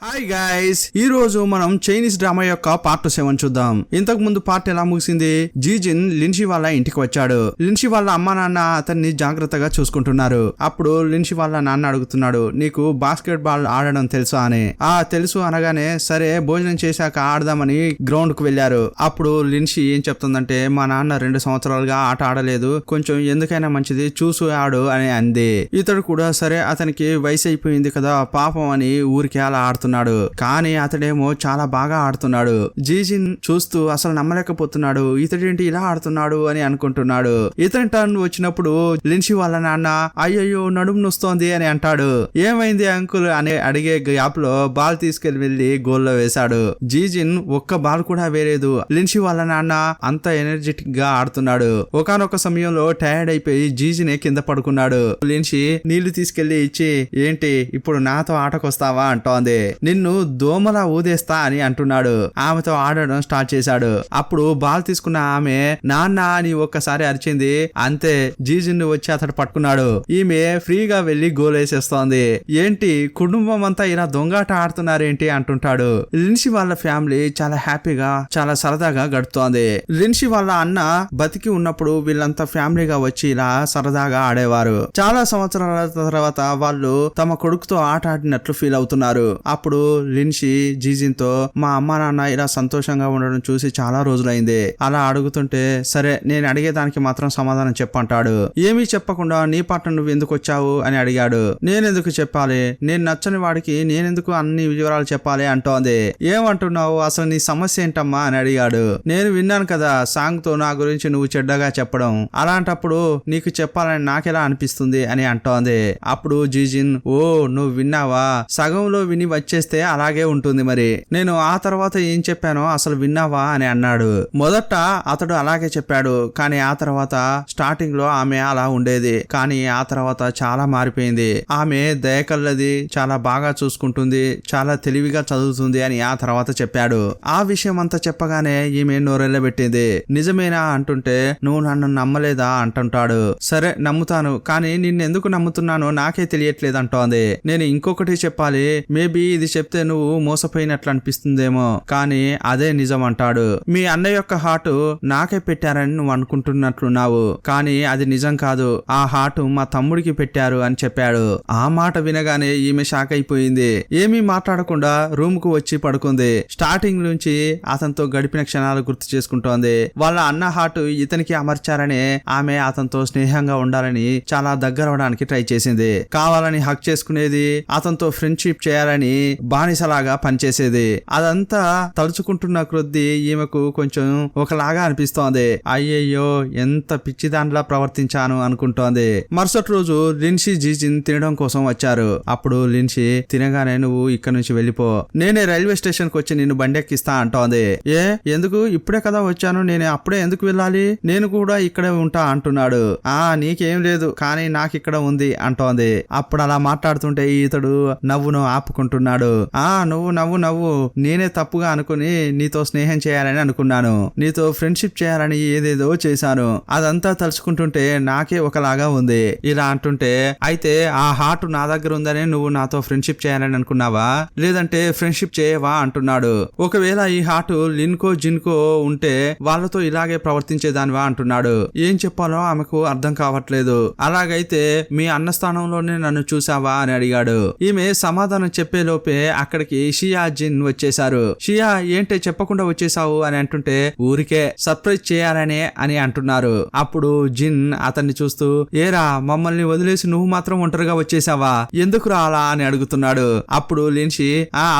Hi guys, ఈ రోజు మనం చైనీస్ డ్రామా యొక్క పార్ట్ 7 చూద్దాం. ఇంతకు ముందు పార్ట్ ఎలా ముగిసింది? జీజిన్ లిన్షి వాళ్ళ ఇంటికి వచ్చాడు. లిన్షి వాళ్ళ అమ్మా నాన్న అతన్ని జాగ్రత్తగా చూసుకుంటున్నారు. అప్పుడు లిన్షి వాళ్ళ నాన్న అడుగుతున్నాడు, నీకు బాస్కెట్ బాల్ ఆడడం తెలుసా అని. తెలుసు అనగానే సరే భోజనం చేశాక ఆడదామని గ్రౌండ్ కు వెళ్లారు. అప్పుడు లిన్షి ఏం చెప్తుందంటే, మా నాన్న 2 సంవత్సరాలుగా ఆట ఆడలేదు, కొంచెం ఎందుకైనా మంచిది చూసు ఆడు అని అంది. ఇతడు కూడా సరే, అతనికి వయసు అయిపోయింది కదా పాపం అని ఊరికి అలా ఆడుతున్నాడు. కానీ అతడేమో చాలా బాగా ఆడుతున్నాడు. జీజిన్ చూస్తూ అసలు నమ్మలేకపోతున్నాడు, ఇతడేంటి ఇలా ఆడుతున్నాడు అని అనుకుంటున్నాడు. ఇతని టర్న్ వచ్చినప్పుడు లిన్షి వాళ్ళ నాన్న అయ్యయ్యో నడుము నొస్తోంది అని అంటాడు. ఏమైంది అంకుల్ అని అడిగే గ్యాప్ లో బాల్ తీసుకెళ్లి వెళ్లి గోల్లో వేశాడు. జీజిన్ ఒక్క బాల్ కూడా వేయలేదు. లిన్షి వాళ్ళ నాన్న అంత ఎనర్జెటిక్ గా ఆడుతున్నాడు. ఒకానొక సమయంలో టైర్డ్ అయిపోయి జీజినే కింద పడుకున్నాడు. లిన్షి నీళ్లు తీసుకెళ్లి ఇచ్చి, ఏంటి ఇప్పుడు నాతో ఆటకొస్తావా అంటోంది. నిన్ను దోమలా ఊదేస్తా అని అంటున్నాడు. ఆమెతో ఆడడం స్టార్ట్ చేశాడు. అప్పుడు బాల్ తీసుకున్న ఆమె నాన్న అని ఒక్కసారి అరిచింది. అంతే, జీజిన్ వచ్చి అతడు పట్టుకున్నాడు. ఈమె ఫ్రీగా వెళ్లి గోల్ వేసేస్తోంది. ఏంటి కుటుంబం అంతా ఇలా దొంగాట ఆడుతున్నారేంటి అంటుంటాడు. లిన్షి వాళ్ళ ఫ్యామిలీ చాలా హ్యాపీగా చాలా సరదాగా గడుపుతోంది. లిన్షి వాళ్ళ అన్న బతికి ఉన్నప్పుడు వీళ్ళంతా ఫ్యామిలీగా వచ్చి ఇలా సరదాగా ఆడేవారు. చాలా సంవత్సరాల తర్వాత వాళ్ళు తమ కొడుకుతో ఆట ఆడినట్లు ఫీల్ అవుతున్నారు. అప్పుడు లిన్షి జీజిన్ తో, మా అమ్మా నాన్న ఇలా సంతోషంగా ఉండడం చూసి చాలా రోజులైంది. అలా అడుగుతుంటే, సరే నేను అడిగేదానికి మాత్రం సమాధానం చెప్పంటాడు. ఏమీ చెప్పకుండా నీ పట్ల నువ్వు ఎందుకు వచ్చావు అని అడిగాడు. నేనెందుకు చెప్పాలి, నేను నచ్చని వాడికి నేనెందుకు అన్ని వివరాలు చెప్పాలి అంటోంది. ఏమంటున్నావు, అసలు నీ సమస్య ఏంటమ్మా అని అడిగాడు. నేను విన్నాను కదా సాంగ్ తో నా గురించి నువ్వు చెడ్డగా చెప్పడం, అలాంటప్పుడు నీకు చెప్పాలని నాకెలా అనిపిస్తుంది అని అంటోంది. అప్పుడు జీజిన్, ఓ నువ్వు విన్నావా, సగంలో విని వచ్చేస్తే అలాగే ఉంటుంది, మరి నేను ఆ తర్వాత ఏం చెప్పానో అసలు విన్నావా అని అన్నాడు. మొదట అతడు అలాగే చెప్పాడు, కానీ ఆ తర్వాత స్టార్టింగ్ లో ఆమె అలా ఉండేది, కానీ ఆ తర్వాత చాలా మారిపోయింది. ఆమె దయకల్లది, చాలా బాగా చూసుకుంటుంది, చాలా తెలివిగా చదువుతుంది అని ఆ తర్వాత చెప్పాడు. ఆ విషయం అంతా చెప్పగానే ఈమె నోరెళ్ళబెట్టింది. నిజమేనా అంటుంటే, నువ్వు నన్ను నమ్మలేదా అంటుంటాడు. సరే నమ్ముతాను, కానీ నిన్నెందుకు నమ్ముతున్నానో నాకే తెలియట్లేదు అంటోంది. నేను ఇంకొకటి చెప్పాలి, మేబీ ఇది చెప్తే నువ్వు మోసపోయినట్లు అనిపిస్తుందేమో, కానీ అదే నిజం అంటాడు. మీ అన్న యొక్క హార్ట్ నాకే పెట్టారని నువ్వు అనుకుంటున్నట్లున్నావు, కానీ అది నిజం కాదు, ఆ హార్ట్ మా తమ్ముడికి పెట్టారు అని చెప్పాడు. ఆ మాట వినగానే ఈమె షాక్ అయిపోయింది. ఏమీ మాట్లాడకుండా రూమ్ కు వచ్చి పడుకుంది. స్టార్టింగ్ నుంచి అతనితో గడిపిన క్షణాలు గుర్తు చేసుకుంటోంది. వాళ్ళ అన్న హార్ట్ ఇతనికి అమర్చారని ఆమె అతనితో స్నేహంగా ఉండాలని చాలా దగ్గరవడానికి ట్రై చేసింది. కావాలని హక్ చేసుకునేది, అతనితో ఫ్రెండ్షిప్ చేయాలని బానిసలాగా పనిచేసేది. అదంతా తలుచుకుంటున్న కొద్దీ ఈమెకు కొంచెం ఒకలాగా అనిపిస్తోంది. అయ్యయ్యో ఎంత పిచ్చిదాండ్లా ప్రవర్తించాను అనుకుంటోంది. మరుసటి రోజు లిన్షి జీజిన్ తినడం కోసం వచ్చారు. అప్పుడు లిన్షి, తినగానే నువ్వు ఇక్కడ నుంచి వెళ్ళిపో, నేనే రైల్వే స్టేషన్ కు వచ్చి నిన్ను బండెక్కిస్తా అంటోంది. ఎందుకు, ఇప్పుడే కదా వచ్చాను, నేను అప్పుడే ఎందుకు వెళ్ళాలి, నేను కూడా ఇక్కడే ఉంటా అంటున్నాడు. నీకేం లేదు, కానీ నాకు ఇక్కడ ఉంది అంటోంది. అప్పుడు అలా మాట్లాడుతుంటే ఇతడు నవ్వును ఆపుకుంటున్నాడు. నువ్వు నవ్వు, నేనే తప్పుగా అనుకుని నీతో స్నేహం చేయాలని అనుకున్నాను, నీతో ఫ్రెండ్షిప్ చేయాలని ఏదేదో చేశాను, అదంతా తలుచుకుంటుంటే నాకే ఒకలాగా ఉంది ఇలా అంటుంటే, అయితే ఆ హార్ట్ నా దగ్గర ఉందని నువ్వు నాతో ఫ్రెండ్షిప్ చేయాలని అనుకున్నావా, లేదంటే ఫ్రెండ్షిప్ చేయవా అంటున్నాడు. ఒకవేళ ఈ హార్ట్ లిన్కో జిన్కో ఉంటే వాళ్ళతో ఇలాగే ప్రవర్తించేదానివా అంటున్నాడు. ఏం చెప్పాలో ఆమెకు అర్థం కావట్లేదు. అలాగైతే మీ అన్న స్థానంలోనే నన్ను చూసావా అని అడిగాడు. ఈమె సమాధానం చెప్పే లోపే అక్కడికి షియా జిన్ వచ్చేశారు. షియా, ఏంటే చెప్పకుండా వచ్చేసావు అని అంటుంటే, ఊరికే సర్ప్రైజ్ చేయాలనే అని అంటున్నారు. అప్పుడు జిన్ అతన్ని చూస్తూ, ఏరా మమ్మల్ని వదిలేసి నువ్వు మాత్రం ఒంటరిగా వచ్చేసావా, ఎందుకు అలా అని అడుగుతున్నాడు. అప్పుడు లిన్షి,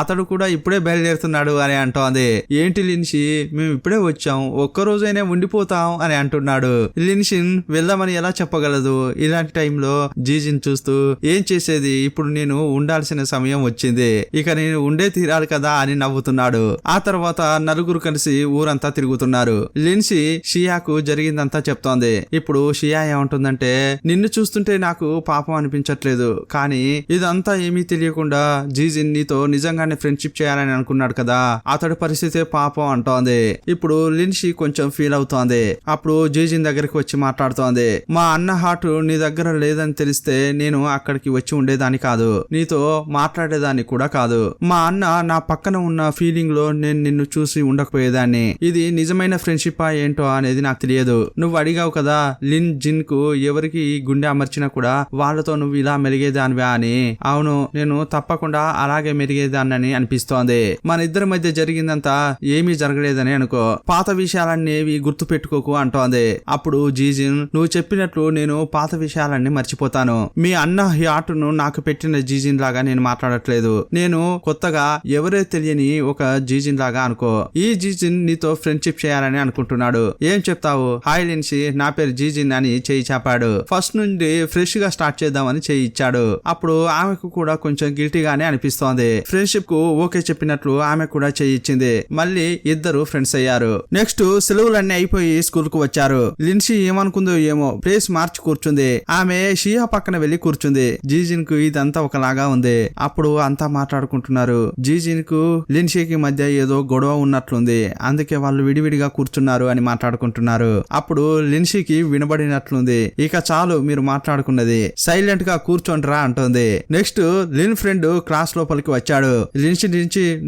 అతడు కూడా ఇప్పుడే బయలుదేరుతున్నాడు అని అంటోంది. ఏంటి లిన్షి, మేము ఇప్పుడే వచ్చాం, ఒక్కరోజైనా ఉండిపోతాం అని అంటున్నాడు. లిన్షిన్ వెళ్దామని ఎలా చెప్పగలదు. ఇలాంటి టైంలో జీజిన్ చూస్తూ, ఏం చేసేది, ఇప్పుడు నేను ఉండాల్సిన సమయం వచ్చింది, ఇక నేను ఉండే తీరాలి కదా అని నవ్వుతున్నాడు. ఆ తర్వాత నలుగురు కలిసి ఊరంతా తిరుగుతున్నారు. లిన్షి షియాకు జరిగిందంతా చెప్తోంది. ఇప్పుడు షియా ఏమంటుందంటే, నిన్ను చూస్తుంటే నాకు పాపం అనిపించట్లేదు, కానీ ఇదంతా ఏమీ తెలియకుండా జీజిన్ నీతో నిజంగానే ఫ్రెండ్షిప్ చేయాలని అనుకున్నాడు కదా, అతడి పరిస్థితే పాపం అంటోంది. ఇప్పుడు లిన్షి కొంచెం ఫీల్ అవుతోంది. అప్పుడు జీజిన్ దగ్గరికి వచ్చి మాట్లాడుతోంది. మా అన్న హార్ట్ నీ దగ్గర లేదని తెలిస్తే నేను అక్కడికి వచ్చి ఉండేదాన్ని కాదు, నీతో మాట్లాడేదాన్ని కూడా కాదు. మా అన్న నా పక్కన ఉన్న ఫీలింగ్ లో నేను నిన్ను చూసి ఉండకపోయేదాన్ని. ఇది నిజమైన ఫ్రెండ్షిప్ ఏంటో అనేది నాకు తెలియదు. నువ్వు అడిగావు కదా లిన్ జిన్ కు ఎవరికి గుండె అమర్చినా కూడా వాళ్ళతో నువ్వు ఇలా మెలిగేదానివా అని. అవును, నేను తప్పకుండా అలాగే మెరిగేదాన్ని అనిపిస్తోంది. మన ఇద్దరి మధ్య జరిగిందంతా ఏమీ జరగలేదని అనుకో. పాత విషయాలన్నీ గుర్తు పెట్టుకోకు అంటోంది. అప్పుడు జీజిన్, నువ్వు చెప్పినట్లు నేను పాత విషయాలన్నీ మర్చిపోతాను. మీ అన్న ఈ ఆటను నాకు పెట్టిన జీజిన్ లాగా నేను మాట్లాడట్లేదు. నేను కొత్తగా ఎవరే తెలియని ఒక జీజిన్ లాగా అనుకో. ఈ జీజిన్ నీతో ఫ్రెండ్షిప్ చేయాలని అనుకుంటున్నాడు. ఏం చెప్తావు? హాయ్ లిన్సీ, నా పేరు జీజిన్ అని చేయి చాపాడు. ఫస్ట్ నుండి ఫ్రెష్ గా స్టార్ట్ చేద్దామని చేయి ఇచ్చాడు. అప్పుడు ఆమెకు కూడా కొంచెం గిల్టీగానే అనిపిస్తోంది. ఫ్రెండ్షిప్ కు ఓకే చెప్పినట్లు ఆమె కూడా చేయి ఇచ్చింది. మళ్ళీ ఇద్దరు ఫ్రెండ్స్ అయ్యారు. నెక్స్ట్ సెలవులన్నీ అయిపోయి స్కూల్ కు వచ్చారు. లిన్సీ ఏమనుకుందో ఏమో ప్లేస్ మార్చి కూర్చుంది. ఆమె షియా పక్కన వెళ్లి కూర్చుంది. జీజిన్ కు ఇదంతా ఒకలాగా ఉంది. అప్పుడు అంతా మాట్లాడుకుంటున్నారు. జీజిన్ కు లిన్సీకి మధ్య ఏదో గొడవ ఉన్నట్లుంది. అందుకే వాళ్ళు విడివిడిగా కూర్చున్నారు అని మాట్లాడుకుంటున్నారు. అప్పుడు లిన్సీకి వినబడినట్లుంది. ఇక చాలు మీరు మాట్లాడుకున్నది, సైలెంట్ గా కూర్చోండిరా అంటోంది. నెక్స్ట్ లిన్ ఫ్రెండ్ క్లాస్ లోపలికి వచ్చాడు. లిన్సీ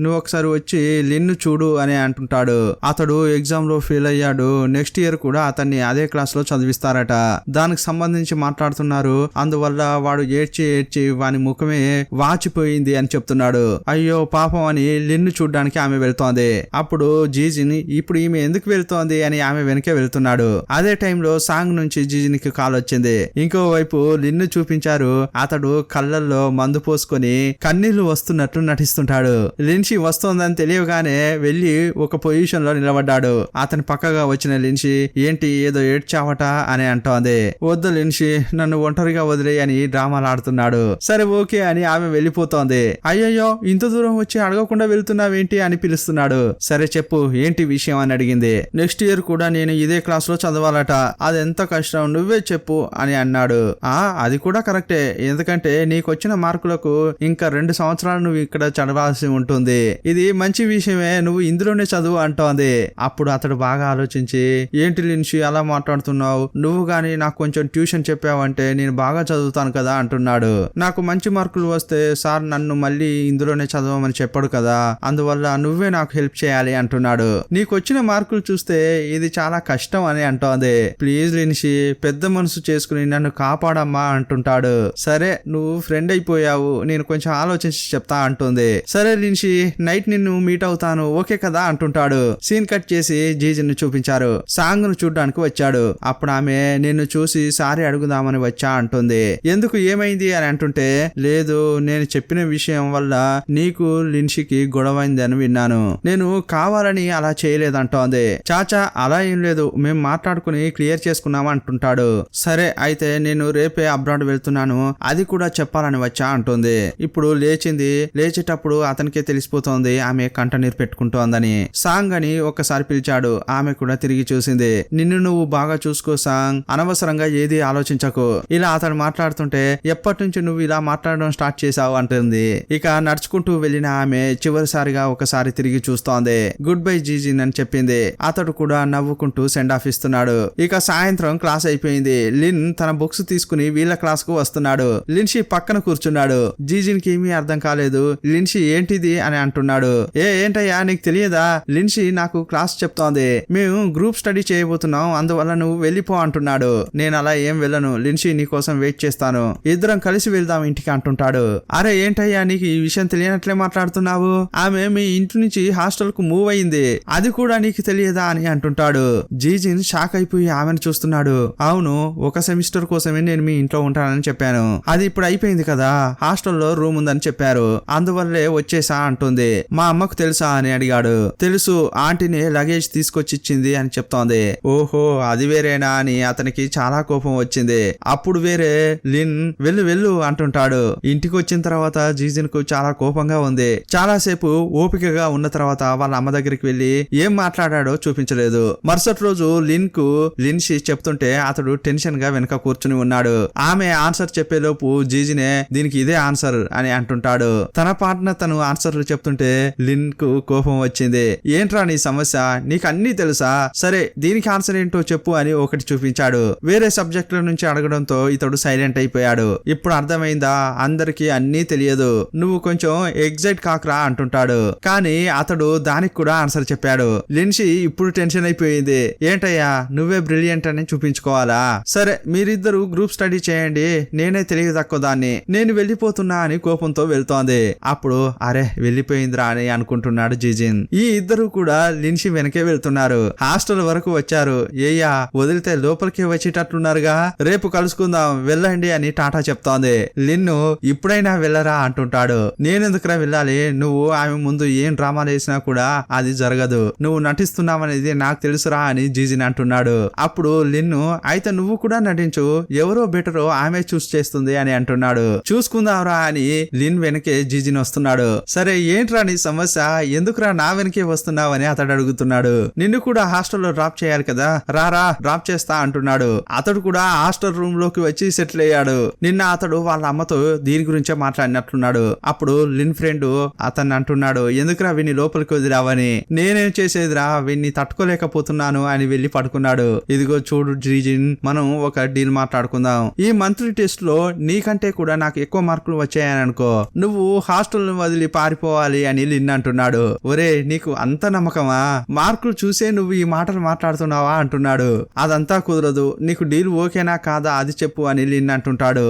నువ్వు ఒకసారి వచ్చి లిన్ చూడు అని అంటుంటాడు. అతడు ఎగ్జామ్ లో ఫెయిల్ అయ్యాడు. నెక్స్ట్ ఇయర్ కూడా అతన్ని అదే క్లాస్ లో చదివిస్తారట. దానికి సంబంధించి మాట్లాడుతున్నారు. అందువల్ల వాడు ఏడ్చి వాని ముఖమే వాచిపోయింది అని చెప్తున్నాడు. అయ్యో పాపం అని లిన్ను చూడ్డానికి ఆమె వెళ్తోంది. అప్పుడు జీజిన్, ఇప్పుడు ఈమె ఎందుకు వెళ్తోంది అని ఆమె వెనకే వెళ్తున్నాడు. అదే టైంలో సాంగ్ నుంచి జీజిన్ కి కాల్ వచ్చింది. ఇంకోవైపు లిన్ను చూపించారు. అతడు కళ్ళల్లో మందు పోసుకొని కన్నీళ్లు వస్తున్నట్లు నటిస్తుంటాడు. లిన్సీ వస్తోందని తెలియగానే వెళ్లి ఒక పొజిషన్ లో నిలబడ్డాడు. అతని పక్కగా వచ్చిన లిన్సీ, ఏంటి ఏదో ఏడ్చావట అని అంటోంది. వద్దు లిన్సీ, నన్ను ఒంటరిగా వదిలే అని డ్రామాలు ఆడుతున్నాడు. సరే ఓకే అని ఆమె వెళ్ళిపోతోంది. అయ్యయ్యో ఇంత దూరం వచ్చి అడగకుండా వెళ్తున్నావేంటి అని పిలుస్తున్నాడు. సరే చెప్పు ఏంటి విషయం అని అడిగింది. నెక్స్ట్ ఇయర్ కూడా నేను ఇదే క్లాస్ లో చదవాలట. అదెంత కష్టం నువ్వే చెప్పు అని అన్నాడు. అది కూడా కరెక్టే, ఎందుకంటే నీకొచ్చిన మార్కులకు ఇంకా 2 సంవత్సరాలు నువ్వు ఇక్కడ చదవాల్సి ఉంటుంది. ఇది మంచి విషయమే, నువ్వు ఇందులోనే చదువు అంటోంది. అప్పుడు అతడు బాగా ఆలోచించి, ఏంటి లిన్సీ అలా మాట్లాడుతున్నావు? నువ్వు గాని నాకు కొంచెం ట్యూషన్ చెప్పావంటే నేను బాగా చదువుతాను కదా అంటున్నాడు. నాకు మంచి మార్కులు వస్తే సార్ నన్ను మళ్ళీ ఇందులోనే చదవమని చెప్పాడు కదా, అందువల్ల నువ్వే నాకు హెల్ప్ చేయాలి అంటున్నాడు. నీకొచ్చిన మార్కులు చూస్తే ఇది చాలా కష్టం అని అంటోంది. ప్లీజ్ లిన్సీ, పెద్ద మనసు చేసుకుని నన్ను కాపాడమ్మా అంటుంటాడు. సరే నువ్వు ఫ్రెండ్ అయిపోయావు, నేను కొంచెం ఆలోచించి చెప్తా అంటుంది. సరే లిన్సీ, నైట్ నిన్ను మీట్ అవుతాను ఓకే కదా అంటుంటాడు. సీన్ కట్ చేసి జీజిన్ చూపించారు. సాంగ్ ను చూడ్డానికి వచ్చాడు. అప్పుడు ఆమె నిన్ను చూసి సారీ అడుగుదామని వచ్చా అంటుంది. ఎందుకు ఏమైంది అని అంటుంటే, లేదు నేను చెప్పిన విషయం వల్ల నీకు లిన్సీకి గొడవైంది అని విన్నాను. నేను కావాలని అలా చేయలేదంటోంది. చాచా అలా ఏం లేదు, మేం మాట్లాడుకుని క్లియర్ చేసుకున్నాం అంటుంటాడు. సరే అయితే నేను రేపే అబ్రాడ్ వెళ్తున్నాను, అది కూడా చెప్పాలని వచ్చా అంటుంది. ఇప్పుడు లేచింది. లేచేటప్పుడు అతనికే తెలిసిపోతోంది ఆమె కంట నీరు పెట్టుకుంటోందని. సాంగ్ అని ఒక్కసారి పిలిచాడు. ఆమె కూడా తిరిగి చూసింది. నిన్ను నువ్వు బాగా చూసుకో సాంగ్, అనవసరంగా ఏది ఆలోచించకు. ఇలా అతను మాట్లాడుతుంటే, ఎప్పటి నుంచి నువ్వు ఇలా మాట్లాడడం స్టార్ట్ చేసావు అంటుంది. ఇక నడుచుకుంటూ వెళ్లిన ఆమె చివరిసారిగా ఒకసారి తిరిగి చూస్తోంది. గుడ్ బై జీజిన్ అని చెప్పింది. అతడు కూడా నవ్వుకుంటూ సెండ్ ఆఫ్ ఇస్తున్నాడు. ఇక సాయంత్రం క్లాస్ అయిపోయింది. లిన్ తన బుక్స్ తీసుకుని వీళ్ళ క్లాస్ కు వస్తున్నాడు. లిన్సీ పక్కన కూర్చున్నాడు. జీజిన్ కి ఏమీ అర్థం కాలేదు. లిన్సీ ఏంటిది అని అంటున్నాడు. ఏంటయ్యా నీకు తెలియదా? లిన్సీ నాకు క్లాస్ చెప్తోంది, మేము గ్రూప్ స్టడీ చేయబోతున్నాం, అందువల్ల నువ్వు వెళ్ళిపో అంటున్నాడు. నేను అలా ఏం వెళ్ళను, లిన్సీ నీ కోసం వెయిట్ చేస్తాను, ఇద్దరం కలిసి వెళ్దాం ఇంటికి అంటుంటాడు. అరే ఏంటయ్యా నీకు ఈ విషయం తెలియనట్లే మాట్లాడుతున్నావు? ఆమె మీ ఇంటి నుంచి హాస్టల్ కు మూవ్ అయింది, అది కూడా నీకు తెలియదా అని అంటుంటాడు. జీజిన్ షాక్ అయిపోయి ఆమెను చూస్తున్నాడు. అవును, ఒక సెమిస్టర్ కోసమే నేను మీ ఇంట్లో ఉంటానని చెప్పాను, అది ఇప్పుడు అయిపోయింది కదా, హాస్టల్లో రూమ్ ఉందని చెప్పారు, అందువల్లే వచ్చేసా అంటుంది. మా అమ్మకు తెలుసా అని అడిగాడు. తెలుసు, ఆంటీని లగేజ్ తీసుకొచ్చి ఇచ్చింది అని చెప్తోంది. ఓహో అది వేరేనా అని అతనికి చాలా కోపం వచ్చింది. అప్పుడు వేరే లిన్ వెళ్ళు అంటుంటాడు. ఇంటికి వచ్చిన తర్వాత జీజిన్ కు చాలా కోపంగా ఉంది. చాలాసేపు ఓపికగా ఉన్న తర్వాత వాళ్ళ అమ్మ దగ్గరికి వెళ్లి ఏం మాట్లాడాడో చూపించలేదు. మరుసటి రోజు లిన్ కు లిన్సీ చెప్తుంటే అతడు టెన్షన్ గా వెనక కూర్చుని ఉన్నాడు. ఆమె ఆన్సర్ చెప్పేలోపు జీజినే దీనికి ఇదే ఆన్సర్ అని అంటుంటాడు. తన పార్ట్నర్ తను ఆన్సర్లు చెప్తుంటే లిన్ కు కోపం వచ్చింది. ఏంట్రా నీ సమస్య, నీకు అన్ని తెలుసా, సరే దీనికి ఆన్సర్ ఏంటో చెప్పు అని ఒకటి చూపించాడు. వేరే సబ్జెక్టుల నుంచి అడగడంతో ఇతడు సైలెంట్ అయిపోయాడు. ఇప్పుడు అర్థమైందా, అందరికీ అన్నీ తెలియదు, నువ్వు నువ్వు కొంచెం ఎగ్జైట్ కాకరా అంటుంటాడు. కానీ అతడు దానికి కూడా ఆన్సర్ చెప్పాడు. లిన్షి ఇప్పుడు టెన్షన్ అయిపోయింది. ఏంటయ్యా నువ్వే బ్రిలియంట్ అని చూపించుకోవాలా? సరే మీరిద్దరు గ్రూప్ స్టడీ చేయండి, నేనే తెలివి తక్కువ దాన్ని, నేను వెళ్ళిపోతున్నా అని కోపంతో వెళ్తోంది. అప్పుడు అరే వెళ్ళిపోయిందిరా అని అనుకుంటున్నాడు జీజిన్. ఈ ఇద్దరు కూడా లిన్షి వెనకే వెళ్తున్నారు. హాస్టల్ వరకు వచ్చారు. ఏయ్యా వదిలితే లోపలికి వచ్చేటట్లున్నారుగా, రేపు కలుసుకుందాం వెళ్ళండి అని టాటా చెప్తోంది. లిన్ను ఇప్పుడైనా వెళ్ళరా అంటుంటాడు. నేనెందుకురా వెళ్ళాలి, నువ్వు ఆమె ముందు ఏం డ్రామాలు వేసినా కూడా అది జరగదు, నువ్వు నటిస్తున్నావనేది నాకు తెలుసురా అని జీజిన్ అంటున్నాడు. అప్పుడు లిన్ను అయితే నువ్వు కూడా నటించు, ఎవరో బెటరో ఆమె చూస్ చేస్తుంది అని అంటున్నాడు. చూసుకుందాంరా అని లిన్ వెనకే జీజిన్ వస్తున్నాడు. సరే ఏంట్రా నీ సమస్య, ఎందుకురా నా వెనకే వస్తున్నావు అని అతడు అడుగుతున్నాడు. నిన్ను కూడా హాస్టల్లో డ్రాప్ చేయాలి కదా, రారా డ్రాప్ చేస్తా అంటున్నాడు. అతడు కూడా హాస్టల్ రూమ్ లోకి వచ్చి సెటిల్ అయ్యాడు. నిన్న అతడు వాళ్ళ అమ్మతో దీని గురించే మాట్లాడినట్లున్నాడు. అప్పుడు లిన్ ఫ్రెండ్ అతన్ని అంటున్నాడు, ఎందుకురా విని లోపలికి వదిరావని. నేనేం చేసేదిరా, విన్ని తట్టుకోలేకపోతున్నాను అని వెళ్లి పడుకున్నాడు. ఇదిగో చూడు జీజిన్, మనం ఒక డీల్ మాట్లాడుకుందాం. ఈ మంత్లీ టెస్ట్ లో నీకంటే కూడా నాకు ఎక్కువ మార్కులు వచ్చాయని అనుకో, నువ్వు హాస్టల్ వదిలి పారిపోవాలి అని లిన్ అంటున్నాడు. ఒరే నీకు అంత నమ్మకమా, మార్కులు చూసే నువ్వు ఈ మాటలు మాట్లాడుతున్నావా అంటున్నాడు. అదంతా కుదరదు, నీకు డీల్ ఓకేనా కాదా అది చెప్పు అని లిన్ అంటుంటాడు.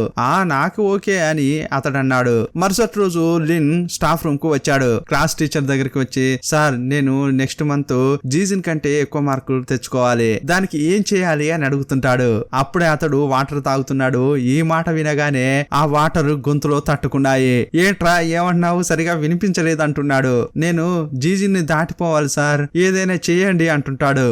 నాకు ఓకే అని అతడు అన్నాడు. మరుసటి రోజు లిన్ స్టాఫ్ రూమ్ కు వచ్చాడు. క్లాస్ టీచర్ దగ్గరికి వచ్చి, సార్ నేను నెక్స్ట్ మంత్ జీజిన్ కంటే ఎక్కువ మార్కులు తెచ్చుకోవాలి, దానికి ఏం చేయాలి అని అడుగుతుంటాడు. అప్పుడే అతడు వాటర్ తాగుతున్నాడు. ఈ మాట వినగానే ఆ వాటర్ గొంతులో తట్టుకున్నాయి. ఏంట్రా ఏమన్నావు, సరిగా వినిపించలేదు అంటున్నాడు. నేను జీజిన్ ని దాటిపోవాలి సార్, ఏదైనా చేయండి అంటుంటాడు.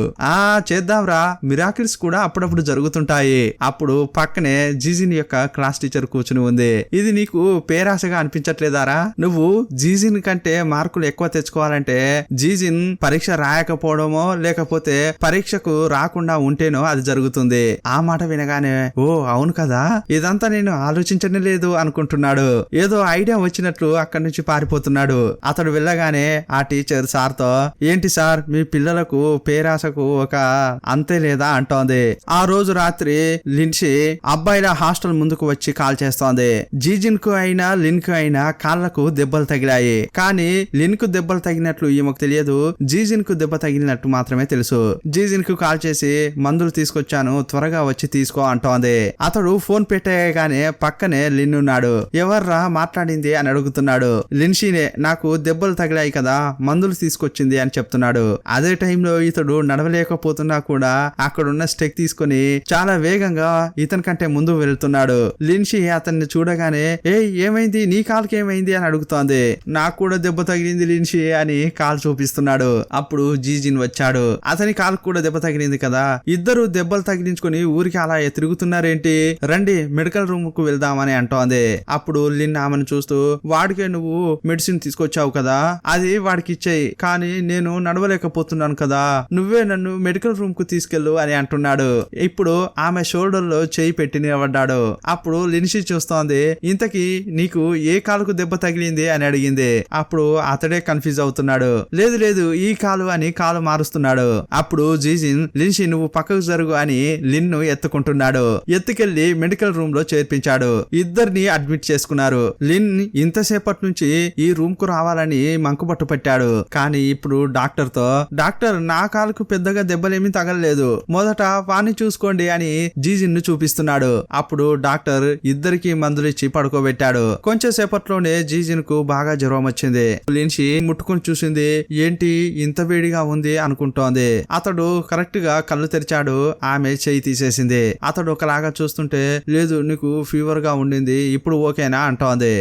చేద్దాంరా, మిరాకిల్స్ కూడా అప్పుడప్పుడు జరుగుతుంటాయి. అప్పుడు పక్కనే జీజిన్ యొక్క క్లాస్ టీచర్ కూర్చుని ఉంది. ఇది నీకు పేరాసగా అనిపించట్లేదారా, నువ్వు జీజిన్ కంటే మార్కులు ఎక్కువ తెచ్చుకోవాలంటే జీజిన్ పరీక్ష రాయకపోవడమో లేకపోతే పరీక్షకు రాకుండా ఉంటేనో అది జరుగుతుంది. ఆ మాట వినగానే ఓ అవును కదా, ఇదంతా నేను ఆలోచించనే లేదు అనుకుంటున్నాడు. ఏదో ఐడియా వచ్చినట్లు అక్కడి నుంచి పారిపోతున్నాడు. అతడు వెళ్ళగానే ఆ టీచర్ సార్ తో, ఏంటి సార్ మీ పిల్లలకు పేరాసకు ఒక అంతే లేదా అంటోంది. ఆ రోజు రాత్రి లిన్షి అబ్బాయిల హాస్టల్ ముందుకు వచ్చి కాల్ చేస్తోంది. జీజిన్ కు అయినా లిన్ కు అయినా కాళ్లకు దెబ్బలు తగిలాయి. కానీ లిన్ కు దెబ్బలు తగినట్లు ఈమెకు తెలియదు, జీజిన్ కు దెబ్బ తగిలినట్టు మాత్రమే తెలుసు. జీజిన్ కు కాల్ చేసి మందులు తీసుకొచ్చాను త్వరగా వచ్చి తీసుకో అంటోంది. అతడు ఫోన్ పెట్టగానే పక్కనే లిన్ ఉన్నాడు. ఎవర్రా మాట్లాడింది అని అడుగుతున్నాడు. లిన్షీనే, నాకు దెబ్బలు తగిలాయి కదా మందులు తీసుకొచ్చింది అని చెప్తున్నాడు. అదే టైంలో ఇతడు నడవలేకపోతున్నా కూడా అక్కడున్న స్టెక్ తీసుకుని చాలా వేగంగా ఇతని కంటే ముందు వెళ్తున్నాడు. లిన్షి అతన్ని చూడగానే ఏమైంది, నీ కాలుకి ఏమైంది అని అడుగుతోంది. నాకు కూడా దెబ్బ తగిలింది లిన్షి అని కాలు చూపిస్తున్నాడు. అప్పుడు జీజిన్ వచ్చాడు. అతని కాలుకు కూడా దెబ్బ తగిలింది కదా, ఇద్దరు దెబ్బలు తగిలించుకుని ఊరికి అలా తిరుగుతున్నారేంటి, రండి మెడికల్ రూమ్ కు వెళ్దామని అంటోంది. అప్పుడు లిన్ ఆమెను చూస్తూ, వాడికే నువ్వు మెడిసిన్ తీసుకొచ్చావు కదా అది వాడికి ఇచ్చేయి, కానీ నేను నడవలేకపోతున్నాను కదా, నువ్వే నన్ను మెడికల్ రూమ్ కు తీసుకెళ్ళు అని అంటున్నాడు. ఇప్పుడు ఆమె షోల్డర్ లో చేయి పెట్టి నిలబడ్డాడు. అప్పుడు లిన్షి చూస్తోంది. ఇంతకీ నీకు ఏ కాలుకు దెబ్బ తగిలింది అని అడిగింది. అప్పుడు అతడే కన్ఫ్యూజ్ అవుతున్నాడు. లేదు లేదు ఈ కాలు అని కాలు మారుస్తున్నాడు. అప్పుడు జీజిన్, లిన్షి నువ్వు పక్కకు జరుగు అని లిన్ను ఎత్తుకుంటున్నాడు. ఎత్తుకెళ్లి మెడికల్ రూమ్ లో చేర్పించాడు. ఇద్దరిని అడ్మిట్ చేసుకున్నారు. లిన్ ఇంతసేపటి నుంచి ఈ రూమ్ కు రావాలని మంకుపట్టు పెట్టాడు. కానీ ఇప్పుడు డాక్టర్ తో, డాక్టర్ నా కాలుకు పెద్దగా దెబ్బలేమీ తగలలేదు, మొదట వాణ్ణి చూసుకోండి అని జీజిన్ ను చూపిస్తున్నాడు. అప్పుడు డాక్టర్ ఇద్దరికి మందులు ఇచ్చి పడుకోబెట్టాడు. కొంచెం సేపట్లోనే జీజిన్ కు బాగా జ్వరం వచ్చింది. లిన్షి ముట్టుకుని చూసింది. ఏంటి ఇంత వేడిగా ఉంది అనుకుంటోంది. అతడు కరెక్ట్ గా కళ్ళు తెరిచాడు. ఆమె చేయి తీసేసింది. అతడు ఒకలాగా చూస్తుంటే, లేదు నీకు ఫీవర్ గా ఉండింది, ఇప్పుడు ఓకేనా అంటోంది.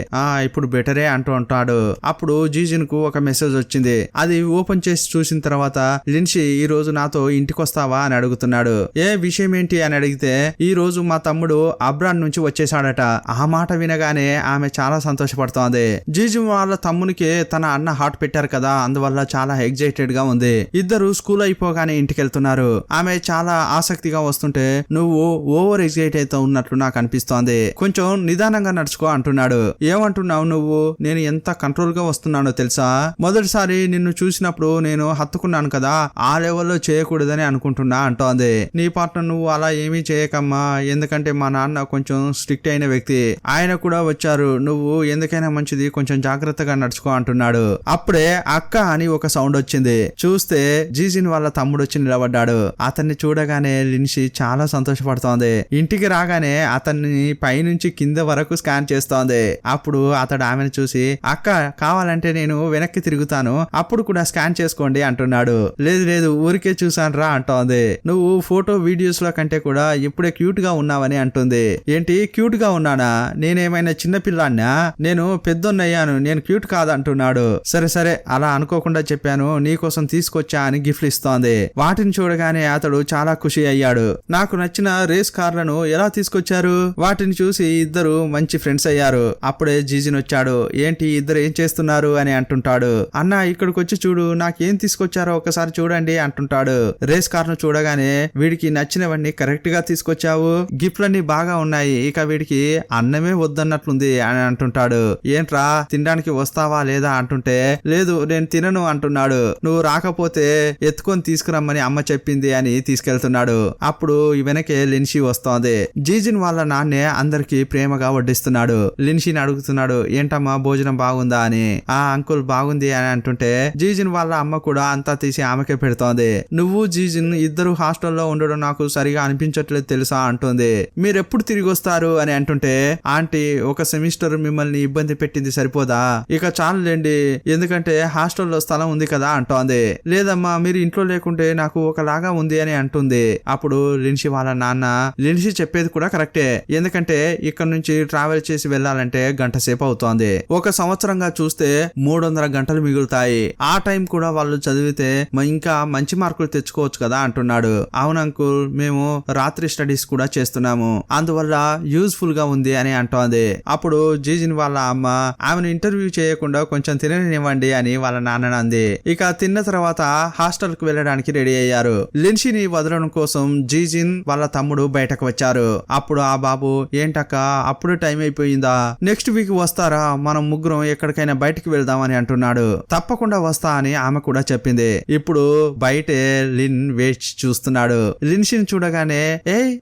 ఇప్పుడు బెటరే అంటూ ఉంటాడు. అప్పుడు జీజిన్ కు ఒక మెసేజ్ వచ్చింది. అది ఓపెన్ చేసి చూసిన తర్వాత, లిన్షి ఈ రోజు నాతో ఇంటికి వస్తావా అని అడుగుతున్నాడు. ఏ విషయం ఏంటి అని అడిగితే, ఈ రోజు మా తమ్ముడు అబ్రాడ్ నుంచి వచ్చేసాడట. ఆ మాట వినగానే ఆమె చాలా సంతోషపడుతోంది. జీజిన్ వాళ్ళ తమ్మునికి తన అన్న హార్ట్ పెట్టారు కదా, అందువల్ల చాలా ఎగ్జైటెడ్ గా ఉంది. ఇద్దరు స్కూల్ అయిపోగానే ఇంటికి వెళ్తున్నారు. ఆమె చాలా ఆసక్తిగా వస్తుంటే, నువ్వు ఓవర్ ఎగ్జైట్ అయితే ఉన్నట్లు నాకు అనిపిస్తోంది, కొంచెం నిదానంగా నడుచుకో అంటున్నాడు. ఏమంటున్నావు నువ్వు, నేను ఎంత కంట్రోల్ గా వస్తున్నానో తెలుసా, మొదటిసారి నిన్ను చూసినప్పుడు నేను హత్తుకున్నాను కదా, ఆ లెవెల్లో చేయకూడదని అనుకుంటున్నా అంటోంది. నీ పార్ట్నర్ నువ్వు అలా ఏమీ చేయకమ్మా, ఎందుకంటే మా నాన్న కొంచెం స్ట్రిక్ట్ అయిన వ్యక్తి, ఆయన కూడా వచ్చారు, నువ్వు ఎందుకే ఎవరికైనా మంచిది, కొంచెం జాగ్రత్తగా నడుచుకో అంటున్నాడు. అప్పుడే అక్క అని ఒక సౌండ్ వచ్చింది. చూస్తే జీజిన్ వాళ్ళ తమ్ముడు వచ్చి నిలబడ్డాడు. అతన్ని చూడగానే లిన్షి చాలా సంతోషపడుతోంది. ఇంటికి రాగానే అతన్ని పైనుంచి కింద వరకు స్కాన్ చేస్తోంది. అప్పుడు అతడు ఆమెను చూసి, అక్క కావాలంటే నేను వెనక్కి తిరుగుతాను, అప్పుడు కూడా స్కాన్ చేసుకోండి అంటున్నాడు. లేదు లేదు ఊరికే చూసాను రా అంటోంది. నువ్వు ఫోటో వీడియోస్ లో కంటే కూడా ఇప్పుడే క్యూట్ గా ఉన్నావని అంటుంది. ఏంటి క్యూట్ గా ఉన్నానా? నేనేమైనా చిన్నపిల్లాన్నా? నేను పెద్దొన్నయ్యాను, నేను క్యూట్ కాదంటున్నాడు. సరే సరే అలా అనుకోకుండా చెప్పాను, నీకోసం తీసుకొచ్చా అని గిఫ్ట్ ఇస్తోంది. వాటిని చూడగానే అతడు చాలా ఖుషి అయ్యాడు. నాకు నచ్చిన రేస్ కార్లను ఎలా తీసుకొచ్చారు? వాటిని చూసి ఇద్దరు మంచి ఫ్రెండ్స్ అయ్యారు. అప్పుడే జీజిన్ వచ్చాడు. ఏంటి ఇద్దరు ఏం చేస్తున్నారు అని అంటుంటాడు. అన్న ఇక్కడికి వచ్చి చూడు, నాకేం తీసుకొచ్చారో ఒకసారి చూడండి అంటుంటాడు. రేస్ కార్ ను చూడగానే వీడికి నచ్చినవన్నీ కరెక్ట్ గా తీసుకొచ్చావు, గిఫ్ట్లన్నీ బాగా ఉన్నాయి, ఇక వీడికి అన్నమే వద్దన్నట్లుంది అని అంటుంటాడు. ఏంట్రా తినడానికి వస్తావా లేదా అంటుంటే, లేదు నేను తినను అంటున్నాడు. నువ్వు రాకపోతే ఎత్తుకొని తీసుకురమ్మని అమ్మ చెప్పింది అని తీసుకెళ్తున్నాడు. అప్పుడు వెనకే లిన్షి వస్తోంది. జీజిన్ వాళ్ళ నాన్నే అందరికి ప్రేమగా వడ్డిస్తున్నాడు. లిన్షిని అడుగుతున్నాడు, ఏంటమ్మా భోజనం బాగుందా అని. ఆ అంకుల్ బాగుంది అని అంటుంటే జీజిన్ వాళ్ళ అమ్మ కూడా అంతా తీసి ఆమెకే పెడుతోంది. నువ్వు జీజిన్ ఇద్దరు హాస్టల్లో ఉండడం నాకు సరిగా అనిపించట్లేదు తెలుసా అంటుంది. మీరెప్పుడు తిరిగి వస్తారు అని అంటుంటే, ఆంటీ ఒక సెమిస్టర్ మిమ్మల్ని ఇబ్బంది పెట్టింది సరిపోదా, ఇక చాలులేండి, ఎందుకంటే హాస్టల్లో స్థలం ఉంది కదా అంటోంది. లేదమ్మా మీరు ఇంట్లో లేకుంటే నాకు ఒకలాగా ఉంది అని అంటుంది. అప్పుడు లిన్షి వాళ్ళ నాన్న, లిన్షి చెప్పేది కూడా కరెక్టే, ఎందుకంటే ఇక్కడ నుంచి ట్రావెల్ చేసి వెళ్ళాలంటే గంట సేపు అవుతోంది. ఒక సంవత్సరంగా చూస్తే 300 గంటలు మిగులుతాయి. ఆ టైం కూడా వాళ్ళు చదివితే ఇంకా మంచి మార్కులు తెచ్చుకోవచ్చు కదా అంటున్నాడు. అవును అంకుల్, మేము రాత్రి స్టడీస్ కూడా చేస్తున్నాము, అందువల్ల యూజ్ఫుల్ గా ఉంది అని అంటోంది. అప్పుడు జీజిన్ వాళ్ళ అమ్మ ఆమెను ఇంటర్వ్యూ చేయకుండా కొంచెం తిననివ్వండి అని వాళ్ళ నాన్న అంది. ఇక తిన్న తర్వాత హాస్టల్ కు వెళ్ళడానికి రెడీ అయ్యారు. లిన్షిని వదలడం కోసం జీజిన్ వాళ్ళ తమ్ముడు బయటకు వచ్చారు. అప్పుడు ఆ బాబు, ఏంటక్క అప్పుడు టైం అయిపోయిందా, నెక్స్ట్ వీక్ వస్తారా, మనం ముగ్గురం ఎక్కడికైనా బయటికి వెళ్దామని అంటున్నాడు. తప్పకుండా వస్తా అని ఆమె కూడా చెప్పింది. ఇప్పుడు బయటే లిన్ వేచి చూస్తున్నాడు. లిన్షిని చూడగానే,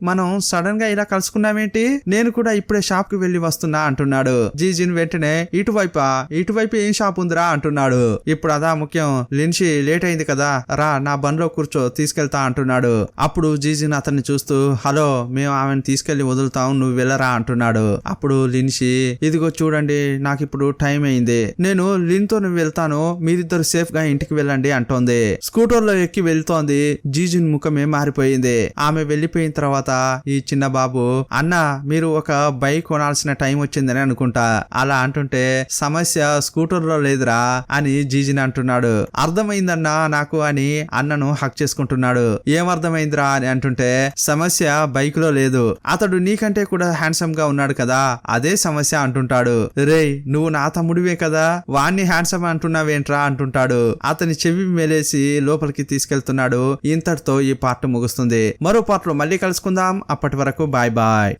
మనం సడన్ గా ఇలా కలుసుకున్నామేంటి, నేను కూడా ఇప్పుడే షాప్ కి వెళ్లి వస్తున్నా అంటున్నాడు. జీజిన్ వెంటనే, ఇటువైపు ఏం షాప్ ఉందిరా అంటున్నాడు. ఇప్పుడు అదా ముఖ్యం, లిన్షి లేట్ అయింది కదా, రా నా బండ్లో కూర్చో తీసుకెళ్తా అంటున్నాడు. అప్పుడు జీజిన్ అతన్ని చూస్తూ, హలో మేము ఆమెను తీసుకెళ్లి వదులుతాం, నువ్వు వెళ్ళరా అంటున్నాడు. అప్పుడు లిన్షి, ఇదిగో చూడండి నాకు ఇప్పుడు టైం అయింది, నేను లిన్ తో వెళ్తాను, మీరిద్దరు సేఫ్ గా ఇంటికి వెళ్ళండి అంటోంది. స్కూటర్ లో ఎక్కి వెళ్తోంది. జీజిన్ ముఖమే మారిపోయింది. ఆమె వెళ్లిపోయిన తర్వాత ఈ చిన్న బాబు, అన్న మీరు ఒక బైక్ కొనాల్సిన టైం వచ్చిందని అనుకుంటా, అలా అంటుంటే, సమస్య స్కూటర్ లో లేదురా అని జీజిన్ అంటున్నాడు. అర్థమైందన్నా నాకు అని అన్నను హక్ చేసుకుంటున్నాడు. ఏమర్థమైందిరా అని అంటుంటే, సమస్య బైక్ లో లేదు, అతడు నీకంటే కూడా హ్యాండ్సమ్ గా ఉన్నాడు కదా, అదే సమస్య అంటుంటాడు. రేయ్ నువ్వు నా తమ్ముడివే కదా, వాణ్ణి హ్యాండ్సమ్ అంటున్నావేంట్రా అంటుంటాడు. అతని చెవి మేలేసి లోపలికి తీసుకెళ్తున్నాడు. ఇంతటితో ఈ పార్ట్ ముగుస్తుంది. మరో పార్ట్ లో మళ్ళీ కలుసుకుందాం. అప్పటి వరకు బాయ్ బాయ్.